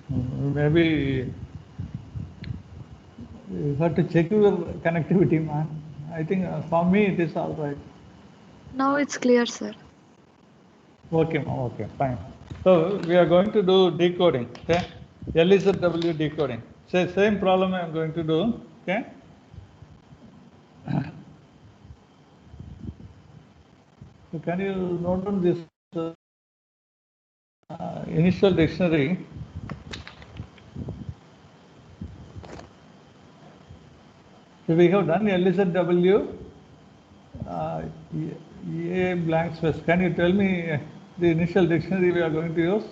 Maybe you have to check your connectivity, man. I think for me it is all right. Now it's clear, sir. Okay, ma'am. Okay, fine. So we are going to do decoding. Okay, LZW decoding. Same problem I am going to do. Okay. So can you note down this initial dictionary? So we have done LZW, A blank space. Can you tell me the initial dictionary we are going to use?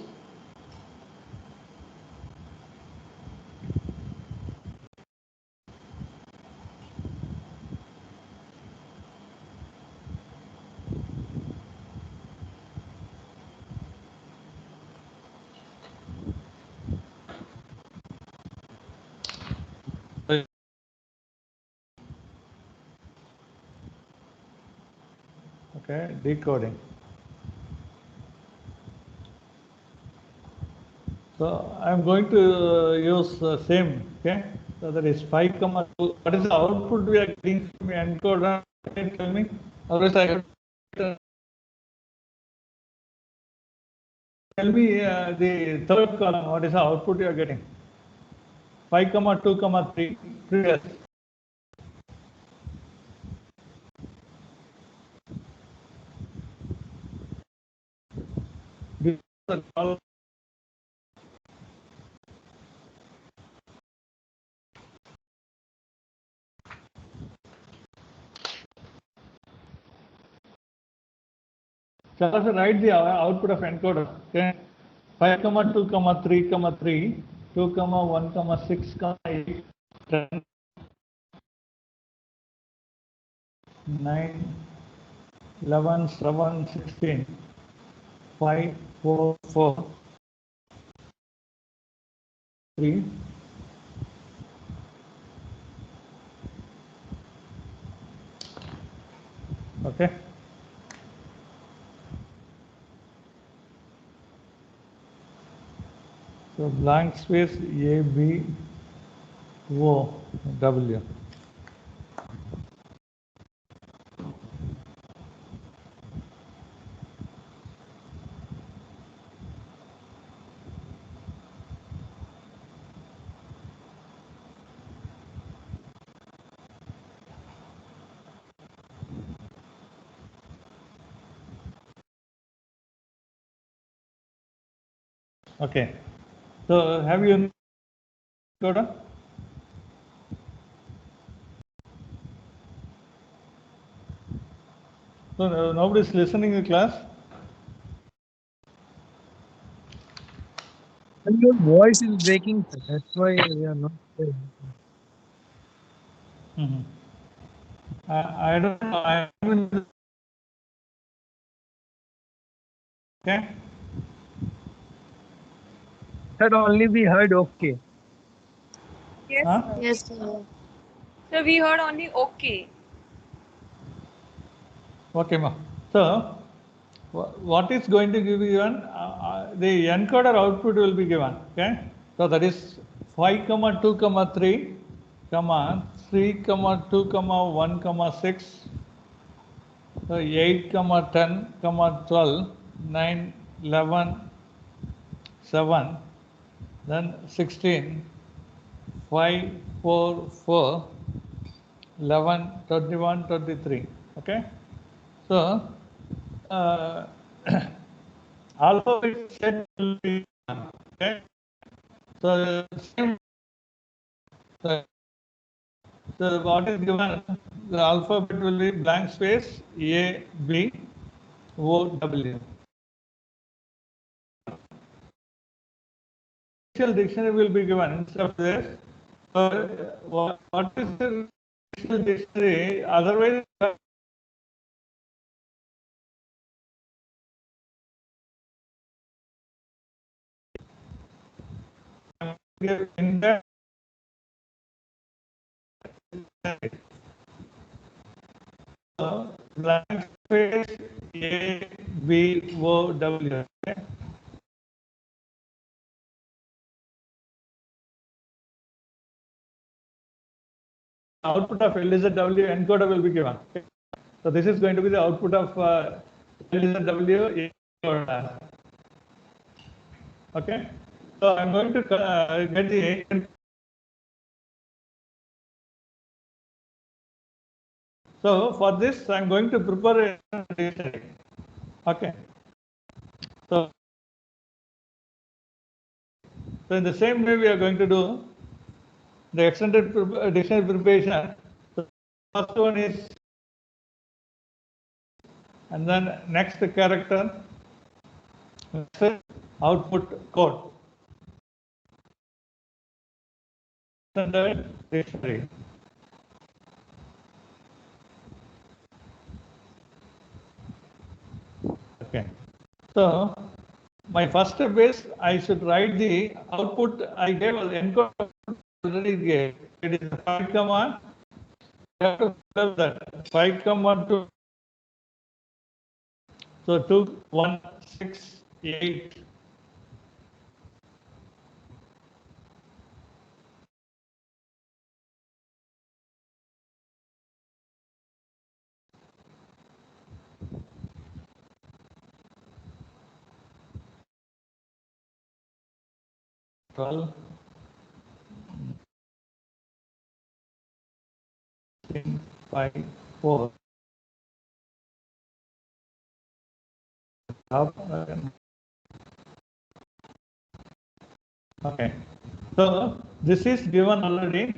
Okay, decoding. So I am going to use same. Okay, so that is 5 comma 2. What is the output we are getting from the encoder? Can you tell me? Otherwise, I have to tell me the third column. What is the output you are getting? 5 comma 2 comma 3. Yes. This is the column. So also write the output of encoder. Okay, 5 comma 2 comma 3 comma 3, 2 comma 1 comma 6 comma 8, 10, 9, 11, 7, 16, 5, 4, 4, 3. Okay. So blank space A, B, O, W. Okay. So have you encoder? So nobody is listening in class. And your voice is breaking, sir. That's why we are not there. I don't know. I haven't. Okay. Sir, only we heard okay. Yes, Huh? sir. Yes, sir. So we heard only okay. Okay, ma. So what is going to give you the encoder output will be given. Okay. So that is 5 comma 2 comma 3 comma 3 comma 2 comma 1 comma 6. So 8 comma 10 comma 12, 9, 11, 7, then 16, 5, 4, 4, 11, 21, 23. Okay. So alphabet set will be done. Okay. So same. So what is given? The alphabet will be blank space A, B, O, W. Initial dictionary will be given instead of this. So what is the initial dictionary? Otherwise, in that blank space A, B, O, W. Okay? output of LZW encoder will be given. Okay? So this is going to be the output of LZW encoder. Okay. So I'm going to get the. So for this, I'm going to prepare a dictionary. Okay. So in the same way, we are going to do the extended dictionary preparation. So first one is, and then next character, next output code. Extended dictionary. Okay. So my first step is I should write the output I gave encode already gave. It is 5 comma. I have to fill that 5 comma 2. So 2 1 6 8. Twelve, 5, 4. Okay. So this is given already.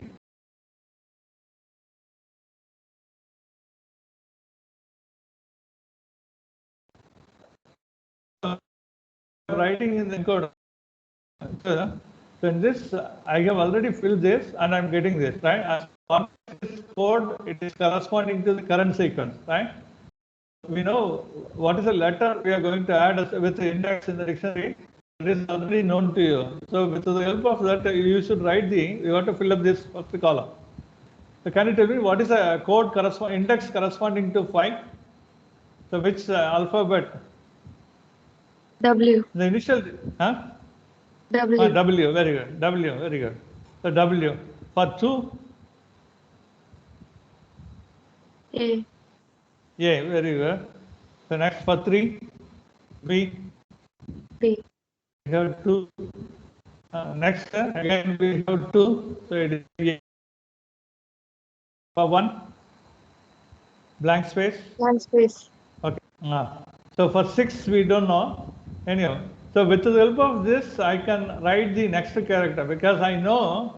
Writing in the encode. So in this, I have already filled this and I'm getting this, right? As part of this code, it is corresponding to the current sequence, right? We know what is the letter we are going to add with the index in the dictionary. It is already known to you. So with the help of that, you should write you have to fill up this first column. So can you tell me what is a code index corresponding to 5? So which alphabet? W. The initial, huh? W. W, very good. W, very good. So W. For 2, A. A, very good. So next for 3, B. B. We have 2. Next, again we have 2. So it is A. For 1, blank space. Blank space. Okay. So for 6, we don't know. Anyhow, so with the help of this, I can write the next character because I know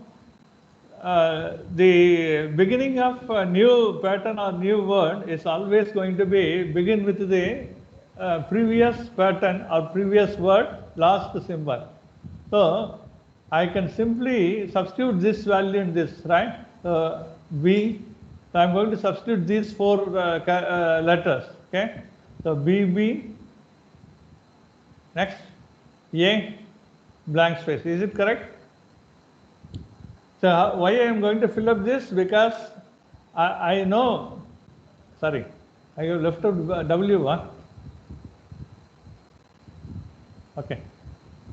the beginning of a new pattern or new word is always going to begin with the previous pattern or previous word last symbol. So I can simply substitute this value in this, right? B. So I'm going to substitute these 4 letters. Okay. So BB. Next, A, blank space. Is it correct? So why I am going to fill up this? Because I know, sorry, I have left out W1. Okay.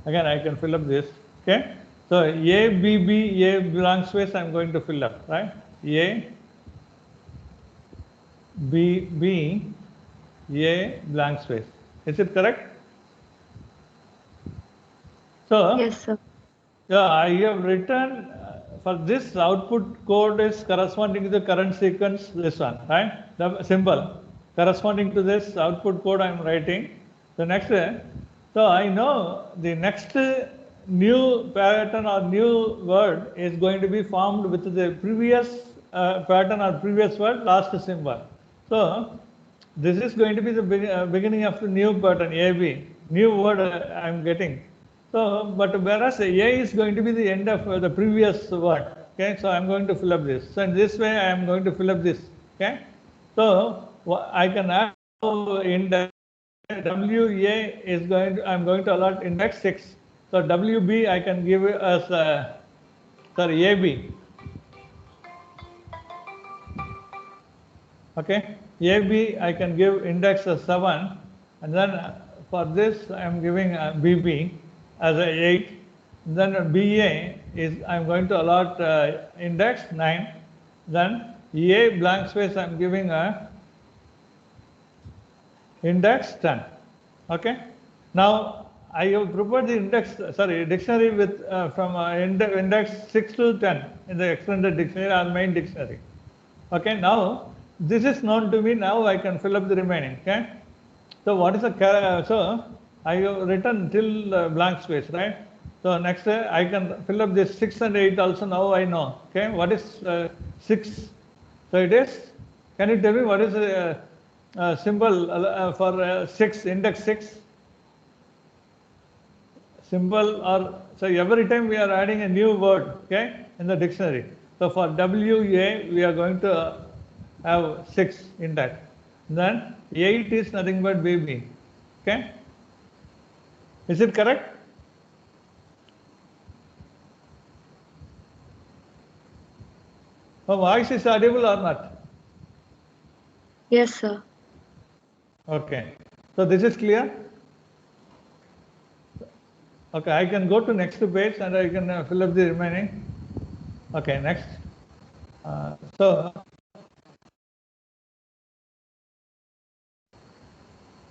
Again, I can fill up this. Okay. So A, B, B, A, blank space, I am going to fill up, right? A, B, B, A, blank space. Is it correct? So, Yes, sir. yeah, I have written for this output code is corresponding to the current sequence, this one, right? The symbol corresponding to this output code I am writing. The next, so I know the next new pattern or new word is going to be formed with the previous pattern or previous word last symbol. So this is going to be the beginning of the new pattern, AB, new word I am getting. So, but whereas A is going to be the end of the previous word. Okay, so I am going to fill up this. So in this way, I am going to fill up this. Okay, so I can add index WA is going to, I am going to allot index 6. So WB I can give as sorry, AB. Okay, AB I can give index as 7, and then for this I am giving BB as a 8. Then BA is I am going to allot index 9. Then A blank space I am giving a index 10. Okay. Now I have prepared the dictionary with from index 6 to 10 in the extended dictionary or main dictionary. Okay. Now this is known to me. Now I can fill up the remaining. Okay. So what is the so I have written till blank space, right? So next I can fill up this 6 and 8 also. Now I know. Okay. What is 6? So it is. Can you tell me what is the symbol for 6, index 6? Symbol or so every time we are adding a new word, okay, in the dictionary. So for WA we are going to have 6 in that. Then 8 is nothing but baby. Okay. Is it correct? Voice is audible or not? Yes, sir. Okay. So this is clear? Okay, I can go to next page and I can fill up the remaining. Okay, next.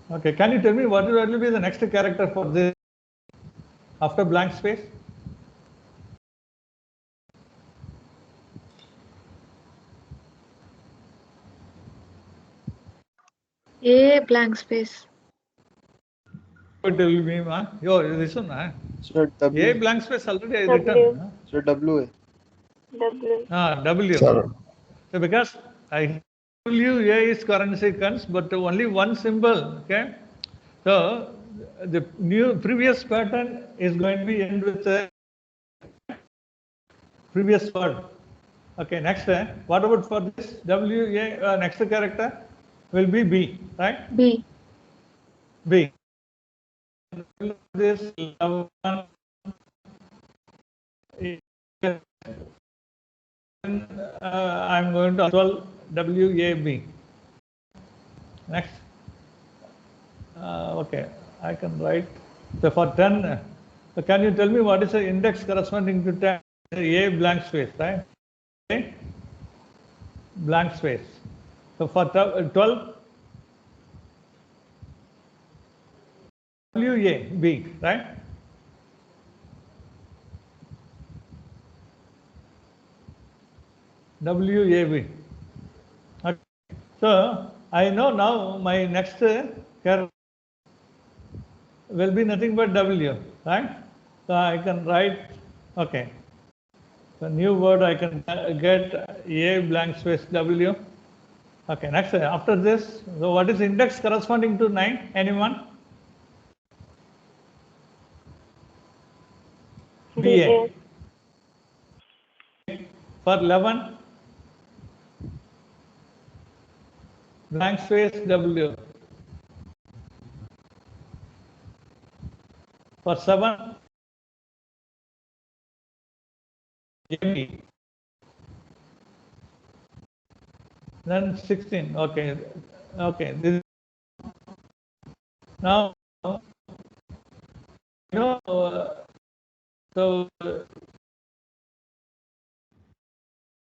Okay, can you tell me what will be the next character for this after blank space? A blank space. What will be, yo, this one, huh? Sir, A blank space already I W. written. Huh? Sir, WA. W. W. Sir, So because I WA is current sequence, but only one symbol. Okay. So the previous pattern is going to be end with a previous word. Okay. Next, what about for this WA? Next character will be B, right? B. B. This 11. I'm going to 12 WAB. Next. Okay, I can write. So for 10, so can you tell me what is the index corresponding to 10? A blank space, right? A blank space. So for 12, WAB, right? WAB. Okay. So I know now my next character will be nothing but W, right? So I can write, okay. The new word I can get A blank space W. Okay, next, after this, so what is index corresponding to 9? Anyone? BA. For 11, blank space W. For 7, AB. Then 16, okay. Okay, this now, you know, so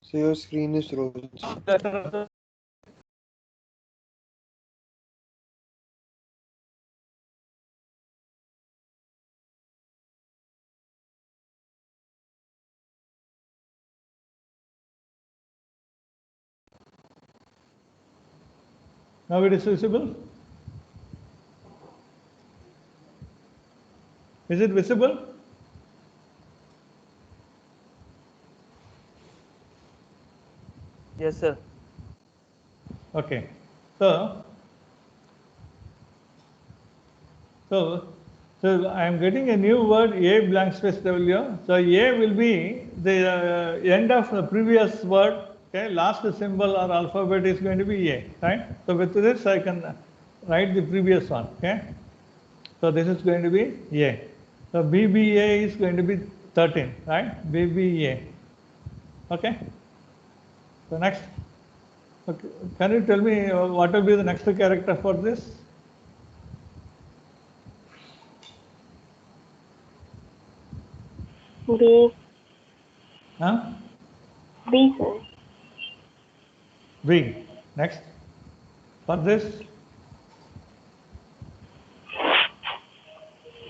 So your screen is frozen. now it is visible. Is it visible? Yes, sir. Okay. So I am getting a new word A blank space W. So A will be the end of the previous word. Okay, last symbol or alphabet is going to be A, right? So with this I can write the previous one. Okay. So this is going to be A. So BBA is going to be 13, right? BBA. Okay. So next. Okay. Can you tell me what will be the next character for this? B. Huh? B, sir. V. Next. For this,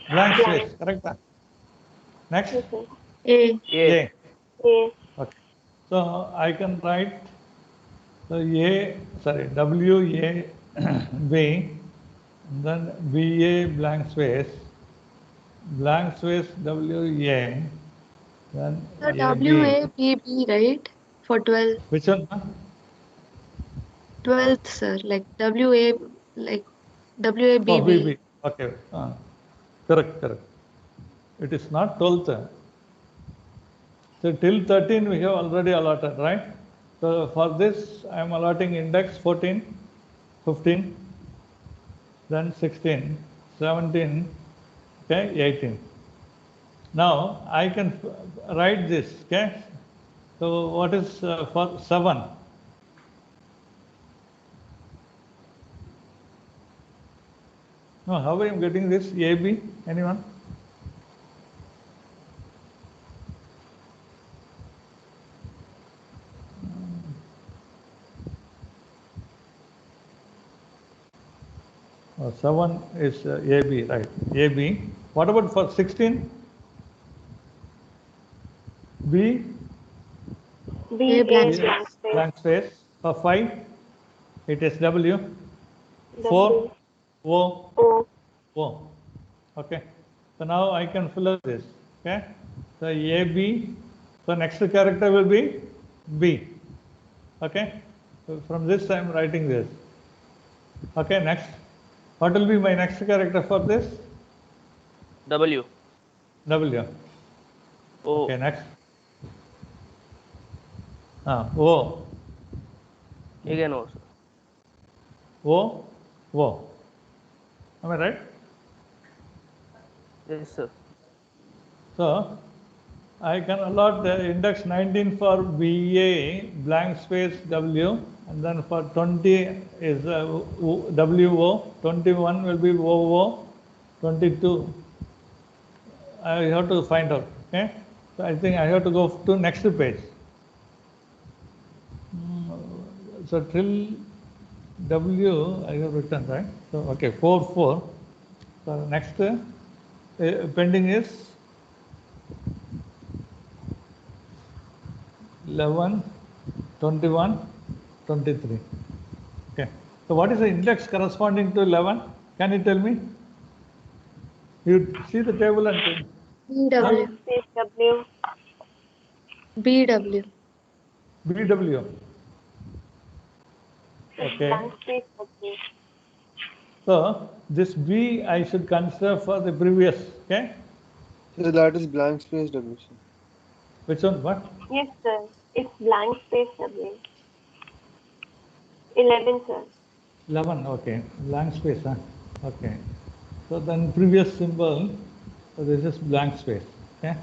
blank space, correct? Next, A. A. A. A. Okay. So I can write the W A B, then B A blank space W A, then So A B. WABB, right? For 12, Which one? 12th, sir. Like WA, like Oh, B WABB. B. Okay. Correct, correct. It is not 12th. So till 13 we have already allotted, right? So for this I am allotting index 14, 15, then 16, 17, okay, 18. Now I can write this, okay? So what is for 7? No, how I am getting this AB? Anyone? Oh, 7 is AB, right? AB. What about for 16? B, B. A blank A. space. Blank space. blank space. For 5, it is W. W. 4, O, O. O. Okay. So now I can fill up this. Okay. So AB. So next character will be B. Okay. So from this I am writing this. Okay. Next. What will be my next character for this? W. W. O. Okay. Next. O. Again O, sir. O. O. Am I right? Yes, sir. So I can allot the index 19 for BA blank space W, and then for 20 is WO, 21 will be OO, 22 I have to find out. Okay, so I think I have to go to next page. So till W I have written, right? So okay, 4. So next pending is 11, 21, 23. Okay. So what is the index corresponding to 11? Can you tell me? You see the table and tell. BW. Space W. BW. BW. Okay. Blank space W. So this B I should consider for the previous. Okay. So that is blank space W, sir. Which one? What? Yes, sir. It's blank space W. 11, sir. 11. Okay. Blank space. Huh? Okay. So then previous symbol. So this is blank space. Okay.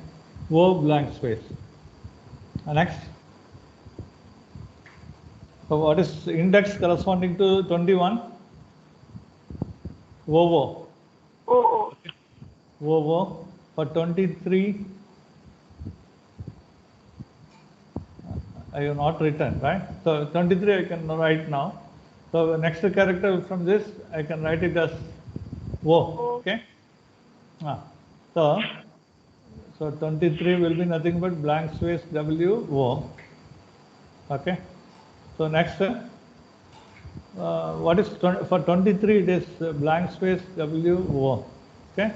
O blank space. Next. So what is index corresponding to 21? OO. O. OO. For 23, I have not written, right? So 23 I can write now. So the next character from this, I can write it as O. Okay? So 23 will be nothing but blank space W O. Okay? So next, what is for 23? It is blank space W O. Okay?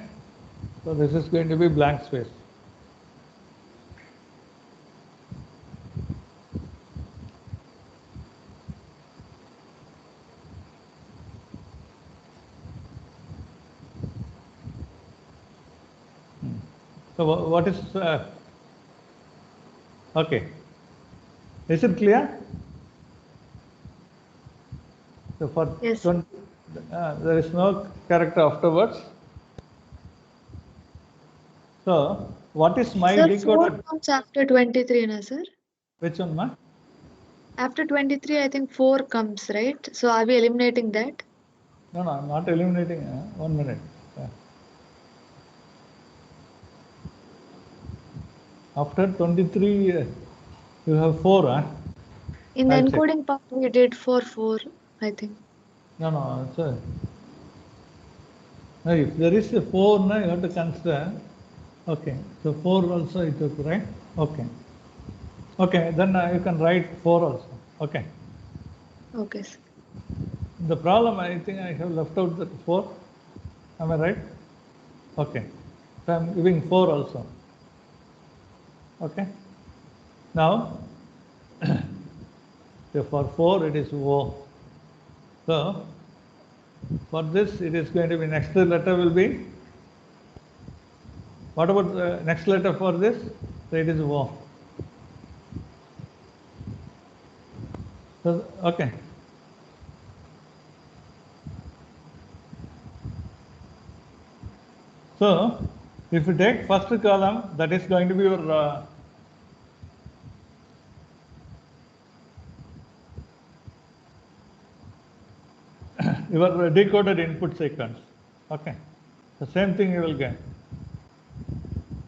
So this is going to be blank space. So what is okay? Is it clear? So for Yes. 20, there is no character afterwards. So what is my Sir, decoder? 4 comes after 23, na, sir? Which one, ma? After 23, I think 4 comes, right? So are we eliminating that? No, I'm not eliminating. 1 minute. After 23, you have 4. In the I'll check. encoding part, we did for 4, I think. No, sir. Now, if there is a 4, now you have to consider. Okay, so 4 also it took, right? Okay. Okay, then you can write 4 also. Okay. Okay, sir. The problem, I think I have left out that 4. Am I right? Okay. So I'm giving 4 also. Okay. Now, so for 4 it is O. So, for this it is going to be next letter will be, what about the next letter for this? So it is O. So, okay. So, if you take first column, that is going to be your your decoded input sequence. Okay. The same thing you will get.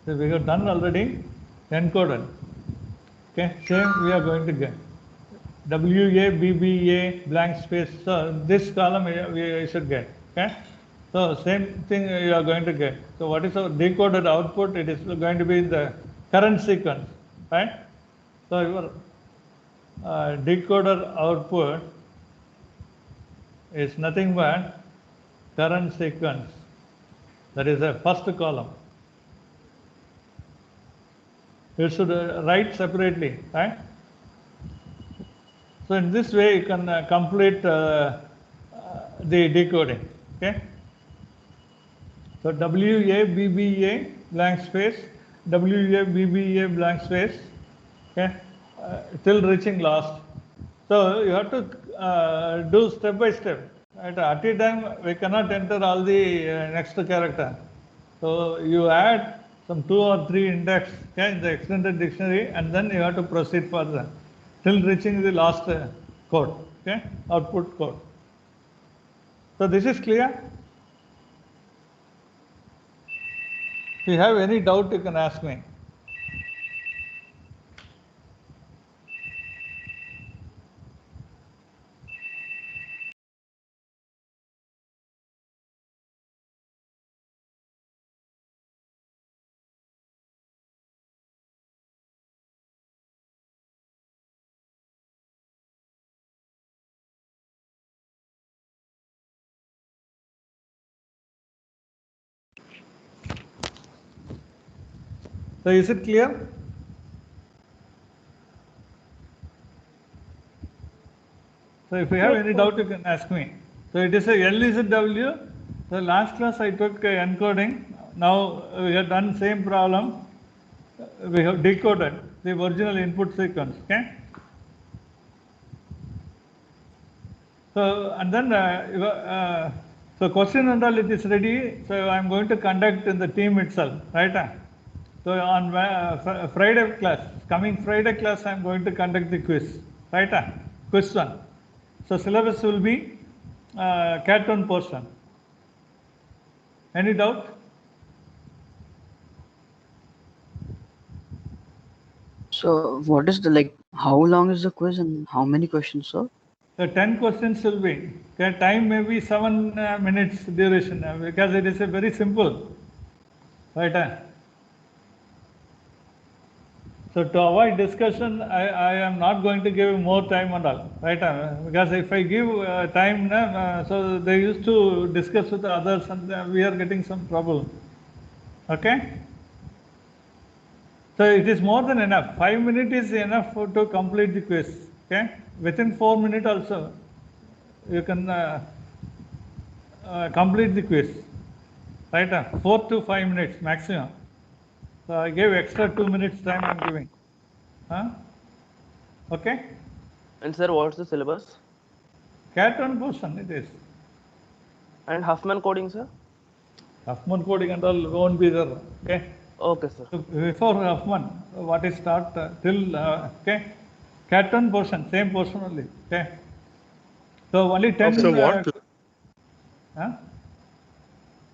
So we have done already encoded. Okay. Same we are going to get. WA, BBA, blank space. So this column we should get. Okay. So same thing you are going to get. So what is our decoded output? It is going to be the current sequence, right? So your decoder output is nothing but current sequence. That is the first column. You should write separately, right? So in this way you can complete the decoding. Okay. So WABBA blank space, WABBA blank space, okay, till reaching last. So you have to do step by step. At a time, we cannot enter all the next character. So you add some 2 or 3 index, okay, in the extended dictionary, and then you have to proceed further till reaching the last code, okay, output code. So this is clear. If you have any doubt, you can ask me. So is it clear? So if you have Yes, any sir. doubt, you can ask me. So it is a LZW. The last class I took encoding. Now we have done same problem. We have decoded the original input sequence. Okay. So and then so question and all it is ready. So I am going to conduct in the team itself, right? So on Friday class, coming Friday class, I am going to conduct the quiz, right? Quiz 1. So syllabus will be Cat 1 portion. Any doubt? So what is the how long is the quiz and how many questions, sir? So 10 questions will be. Okay, time may be 7 minutes duration because it is a very simple, right? So to avoid discussion, I am not going to give more time and all, right? Because if I give time, so they used to discuss with others and we are getting some trouble. Okay? So it is more than enough. 5 minutes is enough to complete the quiz. Okay? Within 4 minutes also, you can complete the quiz. Right? 4 to 5 minutes maximum. So I gave extra 2 minutes time I'm giving. Huh? Okay? And sir, what's the syllabus? Cat 1 portion it is. And Huffman coding, sir? Huffman coding and all won't be there. Okay? Okay, sir. So before Huffman, what is start till okay? Cat 1 portion, same portion only. Okay? So only 10 So huh?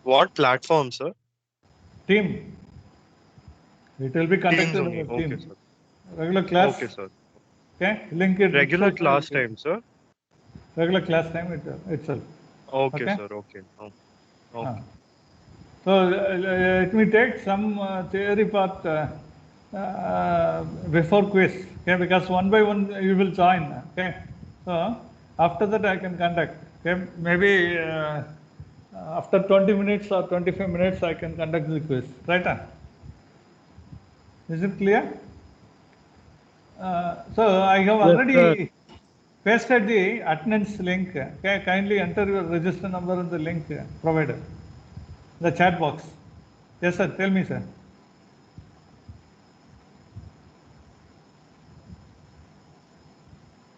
what platform, sir? Team. It will be conducted Teams in only. the Okay, team. sir. Regular class. Okay, sir. Okay, link it. Regular itself class will be- time, sir. Regular class time itself. Okay, Okay. sir. Okay. Oh, okay. So let me take some theory part before quiz, okay? Because one by one you will join, okay? So after that I can conduct, okay? Maybe after 20 minutes or 25 minutes I can conduct the quiz, right? Is it clear? So I have already pasted the attendance link. Okay, kindly enter your register number in the link provided, the chat box. Yes, sir. Tell me, sir.